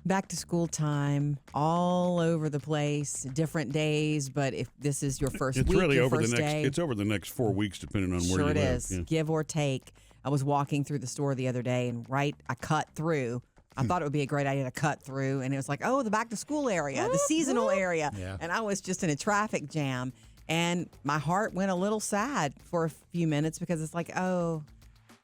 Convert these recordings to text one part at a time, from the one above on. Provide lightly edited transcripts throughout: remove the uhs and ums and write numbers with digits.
Back to school time, all over the place, different days. But if this is your first It's week, really your over first the next. day, It's over the next 4 weeks, depending on where sure you it live. is, Yeah. give or take. I was walking through the store the other day, and I cut through. I thought it would be a great idea to cut through, and it was like, oh, the back to school area, the seasonal area, and I was just in a traffic jam, and my heart went a little sad for a few minutes because it's like, oh.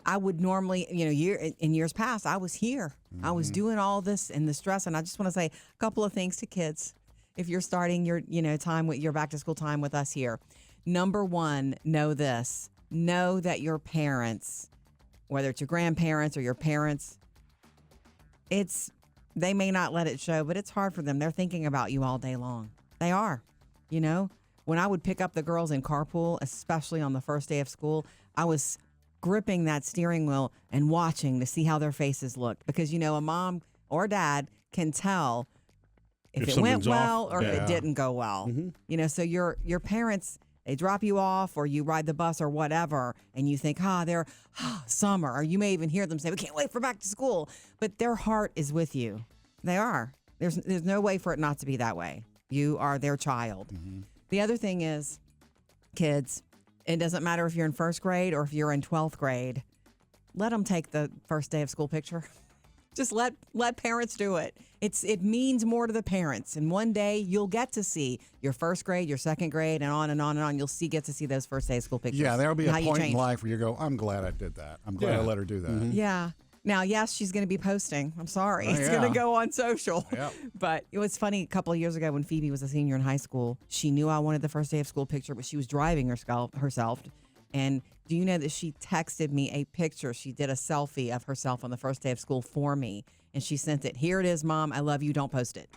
I would normally, in years past, I was here. I was doing all this and the stress. And I just want to say a couple of things to kids. If you're starting your, time with your back to school time with us here. Number one, know this. Know that your parents, whether it's your grandparents or your parents, they may not let it show, but it's hard for them. They're thinking about you all day long. They are, When I would pick up the girls in carpool, especially on the first day of school, I was gripping that steering wheel and watching to see how their faces looked. Because, a mom or dad can tell if it went well or if it didn't go well. Mm-hmm. So your parents, they drop you off or you ride the bus or whatever, and you think, they're summer. Or you may even hear them say, we can't wait for back to school. But their heart is with you. They are. There's no way for it not to be that way. You are their child. Mm-hmm. The other thing is, kids, it doesn't matter if you're in first grade or if you're in 12th grade. Let them take the first day of school picture. Just let parents do it. It means more to the parents. And one day you'll get to see your first grade, your second grade, and on and on and on. You'll get to see those first day of school pictures. Yeah, there'll be a point in life where you go, I'm glad I did that. I'm glad I let her do that. Mm-hmm. Yeah. Now, yes, she's going to be posting. I'm sorry. It's going to go on social. Yep. But it was funny a couple of years ago when Phoebe was a senior in high school. She knew I wanted the first day of school picture, but she was driving herself. And do you know that she texted me a picture? She did a selfie of herself on the first day of school for me. And she sent it. Here it is, Mom. I love you. Don't post it.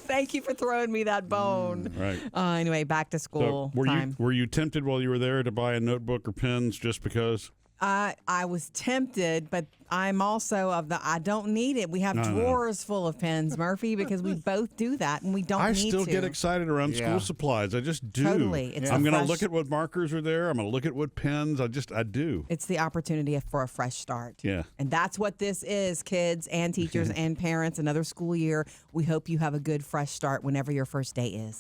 Thank you for throwing me that bone. Right. Anyway, back to school time. Were you tempted while you were there to buy a notebook or pens just because? I was tempted, but I'm also I don't need it. We have drawers full of pens, Murphy, because we both do that, and we don't need to. I still get excited around school supplies. I just do. Totally. I'm going to look at what markers are there. I'm going to look at what pens. I do. It's the opportunity for a fresh start. Yeah. And that's what this is, kids and teachers and parents. Another school year. We hope you have a good, fresh start whenever your first day is.